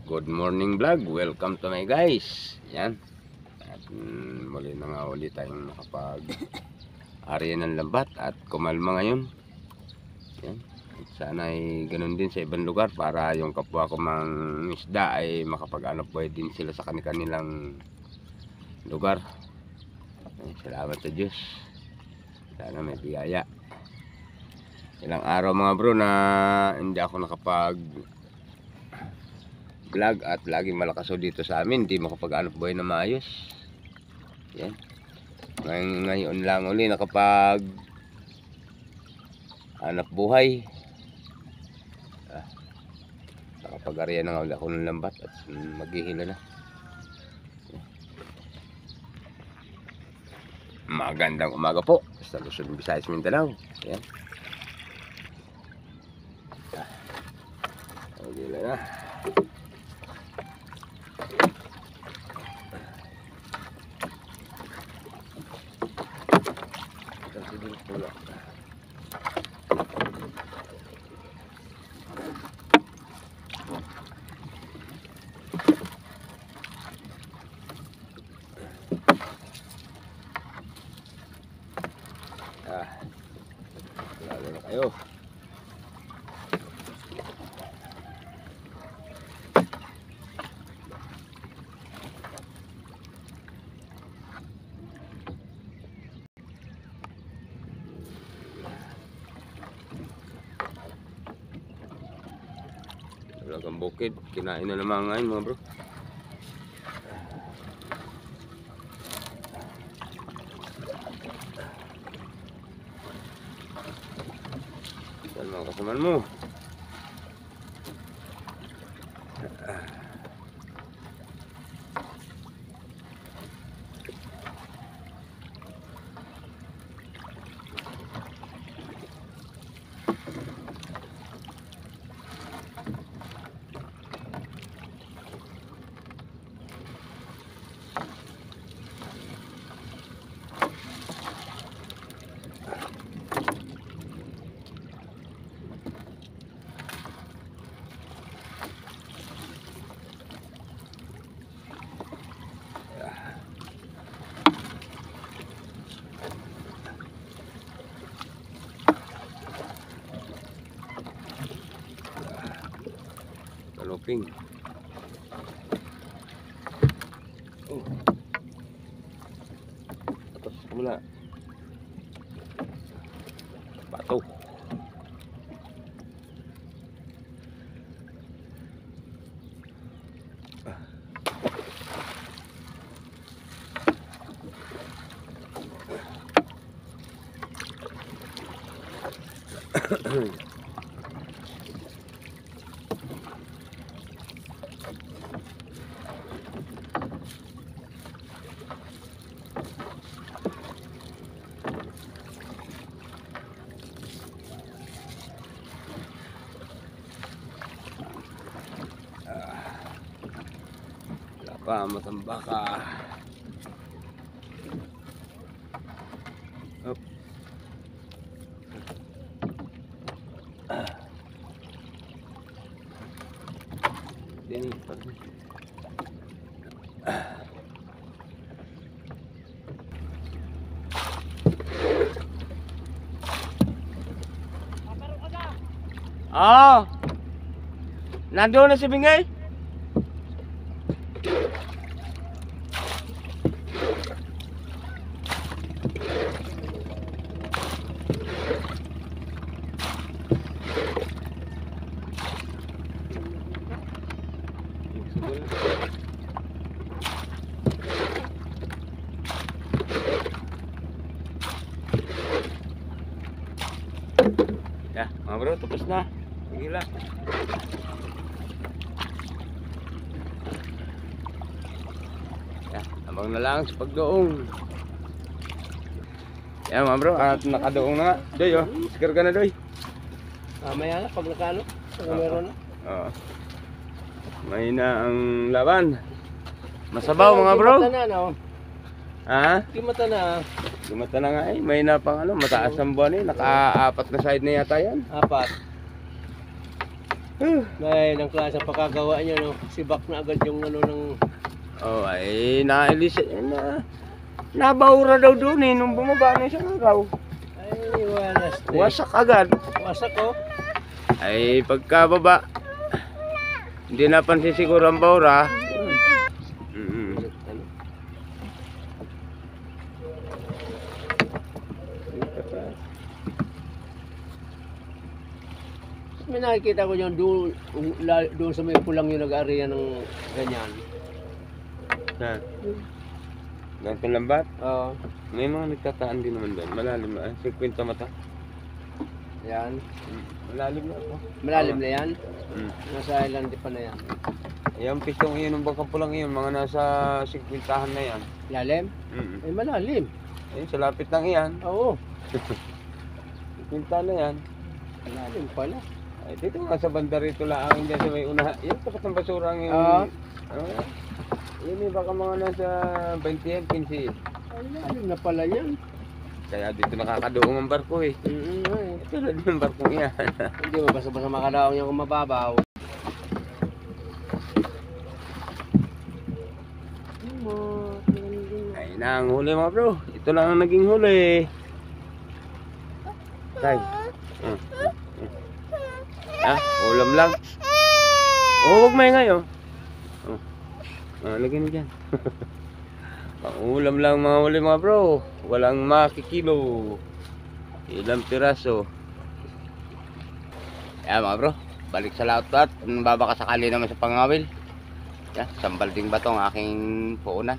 Good morning vlog, welcome to my guys. Yan. At muli na nga ulit tayong nakapag-ari ng lambat at kumalma ngayon. Yan. At sana ay ganun din sa ibang lugar para yung kapwa ko mang isda ay makapag-anap buhay din sila sa kanilang lugar. Ay, salamat sa Diyos. Sana may biyaya. Ilang araw mga bro na hindi ako nakapag vlog at laging malakaso dito sa amin, hindi makapag-anap buhay na maayos. Yan. Ngayon lang uli nakapag hanap buhay. Nakapag-arian na ako ng lambat at maghihila na. Magandang umaga po sa Luzon, Visayas, Mindanao. Yan. Maghihila na. Pula. Lalo na kayo. Talagang bukid, kinain na naman ngayon mga bro. Saan mga kasaman mo? Kaloping. Oh. Atas mula. Bato. Matamba ka. Up. Dini pag. Nandoon na si Bingay. Ya, mga bro, tapos na. Gila. Ya, abang na lang sa pagdoong. Ya, mga bro, at nakadoong na nga. Doy, oh. Sikar ka na, Doy. Maya na, pag nakano, meron na. Oo. May na ang laban. Masabaw, mga bro. Kimata na, no? Ha? Kimata na. Lumata na nga eh. May na pang mataas ang buwan eh. Naka-apat na side na yata yan. Apat. Dahil ang klase ng pagkagawa niya, no? Sibak na agad yung ano ng... Oh, ay nailis nabaura daw doon eh nung bumaba na isang araw. Ay, walas. Wasak agad. Wasak, oh. Ay pagkababa, hindi napansin siguro ang baura. Ano? May nakikita ko yun doon sa may pulang yung nag-area ng ganyan. Ha. Ganito lambat. Oo. May mga nagtataan din naman doon. Malalim na. 50 mata. Yan. Malalim na ako. Malalim na yan. Mm. Nasa island pa na yan. Yung pistong iyon, ng bangkang pulang iyon, mga nasa 50 na yan. Lalim? Ay, malalim. Ayun, sa lapit lang iyan. Oo. 50 na yan. Malalim pala. Ay, dito nga sa banda rito lang dyan sa may una. Yung tapat ng basura ang yung... Oo. Yun eh, baka mga nasa 20 yan, 15. Ay, malalim na pala yan. Kaya dito nakakadoong ang barko eh. Ay. Ito na din ang barkong yan. Hindi mo basta-basta makadaong niya kung mababaw. Ay na ang huli mga bro. Ito lang ang naging huli. Tay. Ulam lang. Oh, huwag may ngayon. Lagyan mo dyan. Pang-ulam lang mga huli mga bro. Walang makikilo. Ilang piraso. Yan mga bro. Balik sa laot at babaka sakali naman sa pangawil. Yan, sambalding ba itong aking puunan.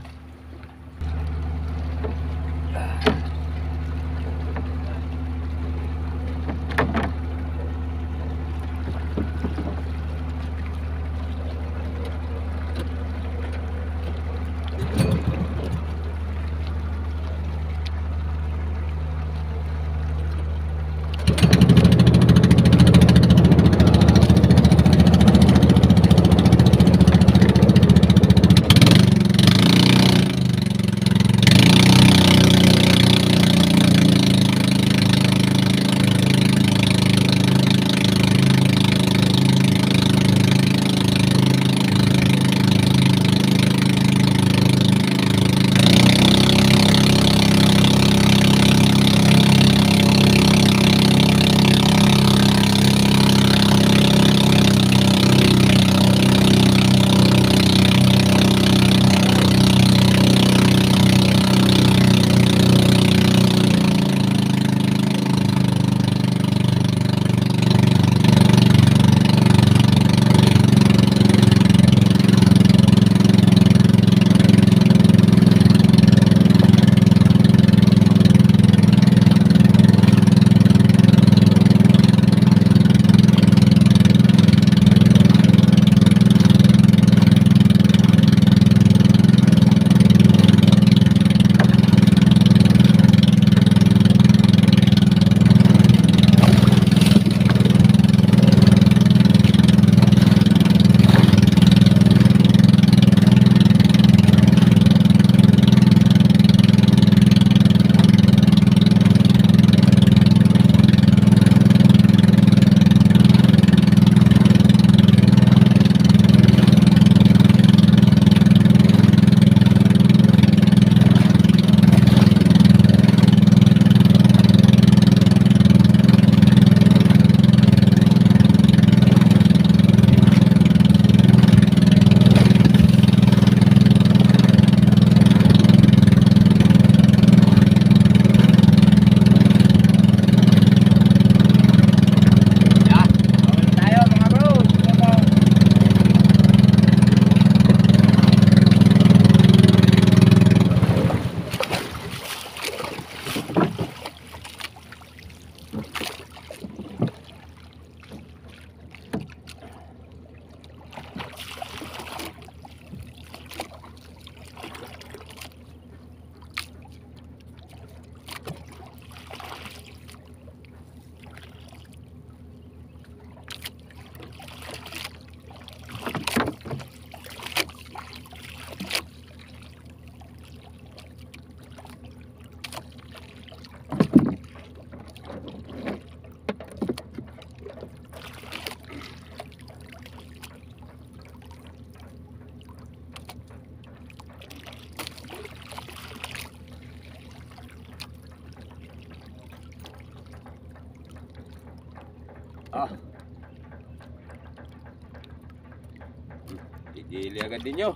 Gili agad din nyo.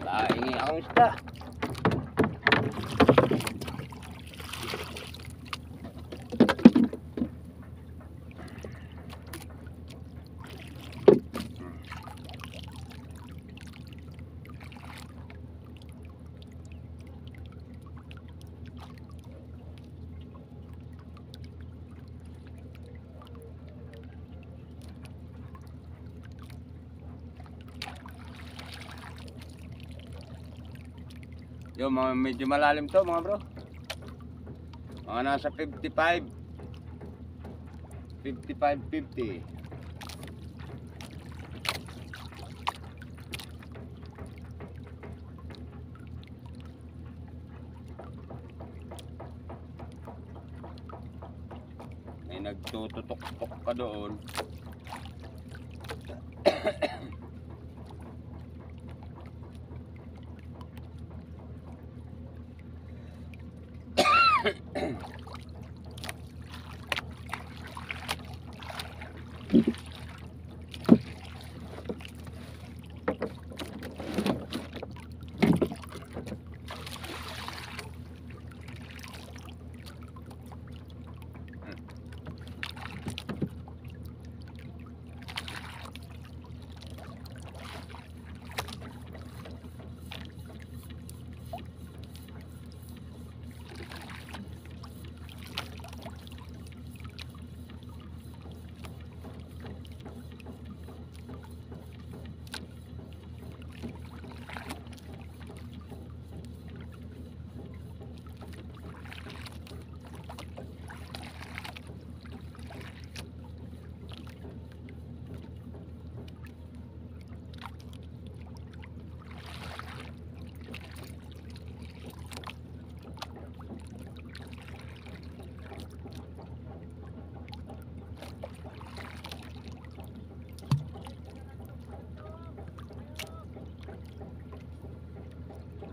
Laingi akong isda. Yo, mga medyo malalim to mga bro. Mga nasa 55. 55-50. May nagtututok-tok ka doon.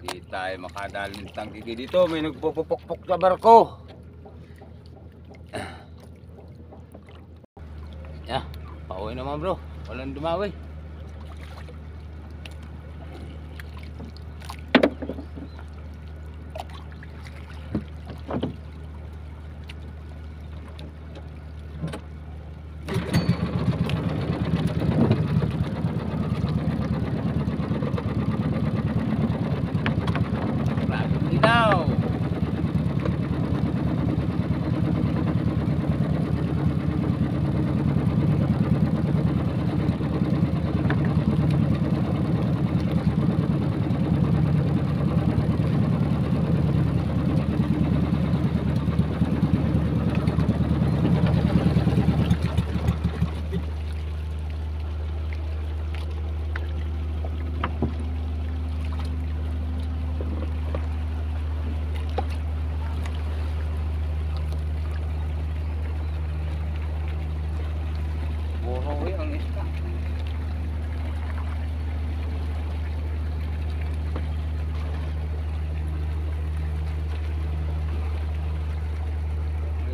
Di tayo makadali ng tangkiki dito. May nagpupupok-pok sa barko. Yeah, pauwi naman bro. Walang dumawi. Now. Puro ang isda.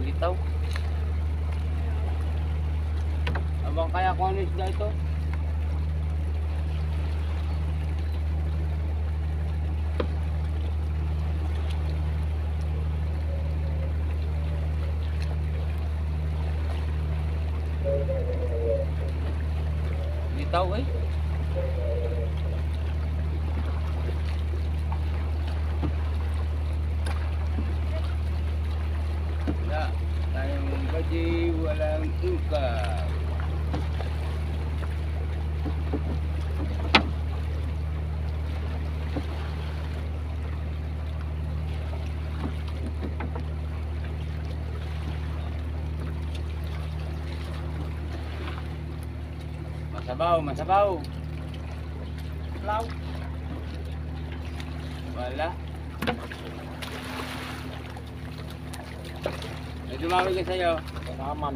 Litaw. Abang kaya kung ano isda ito? Litaw eh. Wala tayong gaji, walang tukar. Masabaw, masabaw. Law. Wala. May dumami ka sa'yo. Salaman.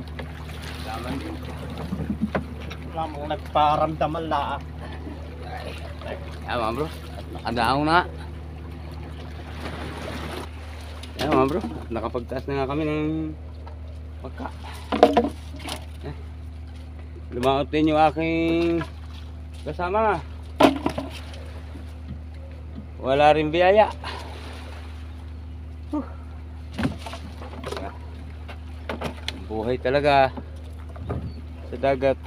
Laman din. Lamang nagparamdaman la. Tama bro. Nakadaong na. Tama bro. Nakapagtaas na nga kami ng pagka. Lumaot din yung aking kasama. wala rin biyaya. Buhay talaga sa dagat.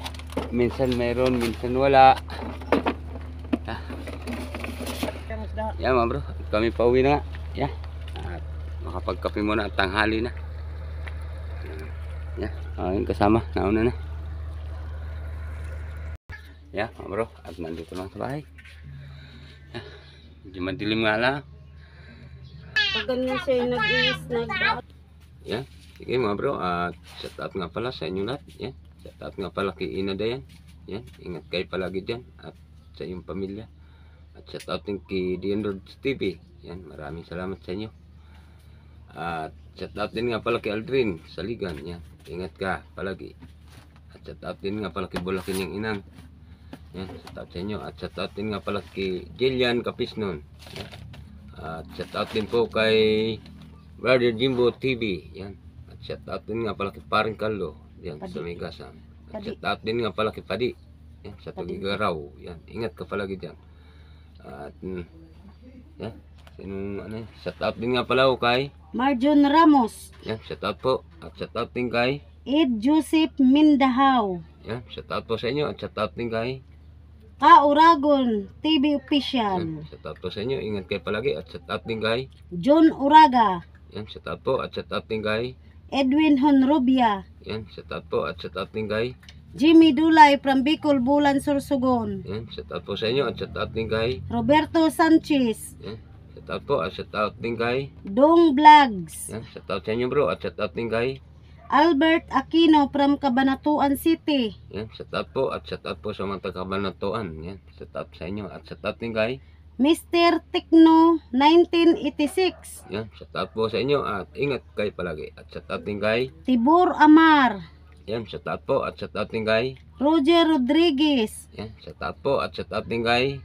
Minsan mayroon, minsan wala. Yan mga bro, kami pauwi na nga. Yan. At makapagkape muna at tanghali na. Yan, yung kasama, nauna na. Yan mga bro, at nandito lang sa bahay. Yan, medyo madilim nga lang. Pag ganun siya yung nag-i-snack. Yan, sige mga bro, at shout out nga pala sa inyo lahat. Yan, shout out nga pala kay Ina Dayan. Yan, ingat kayo palagi dyan at sa iyong pamilya. At shout out din kay Dienrods TV. Yan, maraming salamat sa inyo. At shout out din nga pala kay Aldrin Saligan. Yan, ingat ka palagi. At shout out din nga pala kay Bulakin yung Inang. Yan, shout out sa inyo. At shout out din nga pala kay Jillian Capisnon. Yan. At shout out din po kay Brother Jimbo TV. Yan. At shout out din nga pala kay Paring Carlo. Yan, sa Megasang. At shout out din nga pala kay Padi. Yan, sa Tugigaraw. Yan, ingat ka palagi dyan. At yan, sinong ano, shout out din nga pala kay Marjon Ramos. yan, shout out po. At shout out din kay Ed Joseph Mindahaw. yan, shout out po sa inyo. At shout out din kay Ka Uragon TV yan, Official. shout out po sa inyo. Ingat kayo palagi. At shout out din kay John Uraga. yan, shout out po. At shout out din kay Edwin Honrubia. yan, shout out po. At shout out din kay Jimmy Dulay from Bicol, Bulan, Sorsogon. yan, shout out po sa inyo. At shout out din kay Roberto Sanchez. yan, shout out po. At shout out din kay Dong Vlogs. yan, shout out sa inyo bro. At shout out din kay Albert Aquino from Cabanatuan City. yan, shout out po. At shout out po sa mga taga-Cabanatuan. Yan, shout out sa inyo. At shout out din kay Mr. Tekno 1986. yan, shout out po sa inyo. At ingat kayo palagi. At shout out din kay Tibor Amar. yan, shout out po. At shout out din kay Roger Rodriguez. yan, shout out po. At shout out din kay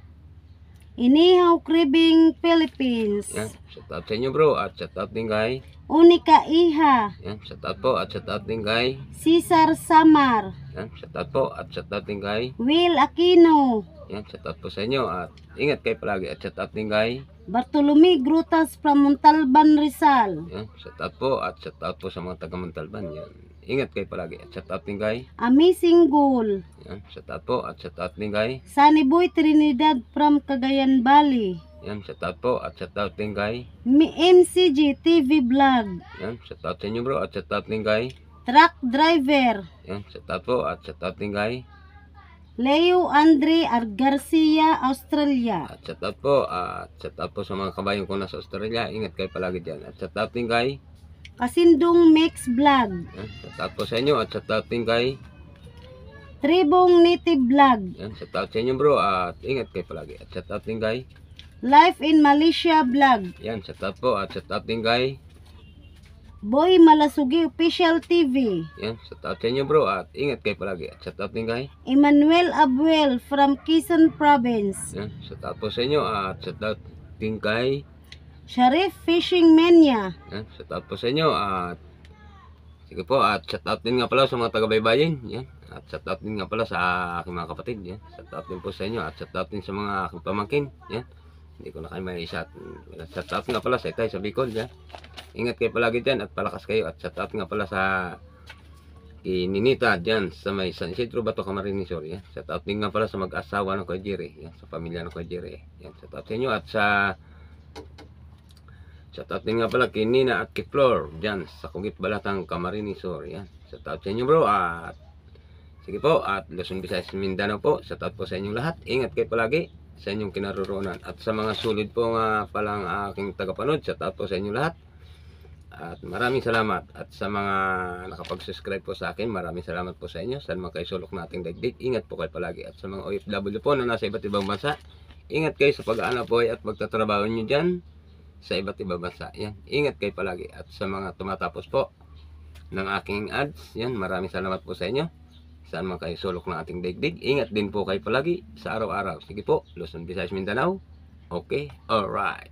Inihaw Kribing, Philippines. yan, shout out sa inyo bro. At shout out din kay Unika Iha. yan, shout out po. At shout out din kay Cesar Samar. yan, shout out po. At shout out din kay Will Aquino. yan, shout out po sa inyo. At ingat kayo palagi. At shout out din kay Bartolome Grutas from Montalban, Rizal. yan, shout out po. At shout out po sa mga taga Montalban. Yan, ingat kayo palagi. At shout out din kay Amazing Goal. yan, shout out po. At shout out din kay Sunny Boy Trinidad from Cagayan Valley. yan, shout out po. At shout out din kay MCG TV Vlog. yan, shout out sa inyo bro. At shout out din kay Truck Driver. yan, shout out po. At shout out din kay Leo Andre Garcia, Australia. at shout out po. At shout out po sa mga kabayan ko nasa Australia. Ingat kayo palagi dyan. At shout out din kay Kasindong Mix Vlog. yan, shout out po sa inyo. At shout out din kay Tribong Native Vlog. yan, shout out sa inyo bro. At ingat kayo palagi. At shout out din kay Life in Malaysia Vlog. yan, shout out po. At shout out din kay Boy Malasugi Official TV. yan, shout out sa inyo bro. At ingat kayo palagi. At shout out din kay Emmanuel Abuel from Quezon Province. yan, shout out po sa inyo. At shout out din kay Sharif Fishing Mania. yan, shout out po sa inyo. At sige po. At shout out din nga pala sa mga taga-baybayin. Yan. At shout out din nga pala sa aking mga kapatid. Yan. Shout out din po sa inyo. At shout out din sa mga aking pamangkin. Yan. Hindi ko na kayo may shout. Shout out nga pala sa itay sa Bicol. Yan. Ingat kayo palagi dyan at palakas kayo. At shout out nga pala sa Ninita dyan sa may San Isidro Bato Camarines Sur. Yan. Shout out din nga pala sa mag-asawa ng Kuya Jerry. Yan. Sa pamilya ng Kuya Jerry. Yan. Shout out sa inyo. At sa shout out din nga pala kay Nina at kay Flor dyan sa Kugit Balatang Camarines Sur. Yan. Shout out sa inyo bro. At sige po. At Luzon, Visayas, Mindanao po. Shout out po sa inyong lahat. Ingat kayo palagi sa inyong kinaroroonan. At sa mga sulit po nga palang aking tagapanood, shout out po sa inyong lahat. At maraming salamat. At sa mga nakapag-subscribe po sa akin, maraming salamat po sa inyo. Sa mga kayo sulok nating daigdig, ingat po kayo palagi. At sa mga OFW po na nasa iba't ibang bansa, ingat kayo sa pag-aano po at magtatrabaho nyo dyan sa iba't ibang bansa. Yan. Ingat kayo palagi. At sa mga tumatapos po ng aking ads, yan, maraming salamat po sa inyo. Saan man kayo sulok ng ating daigdig, ingat din po kayo palagi sa araw-araw. Sige po, Luzon, Visayas, Mindanao. Okay, alright.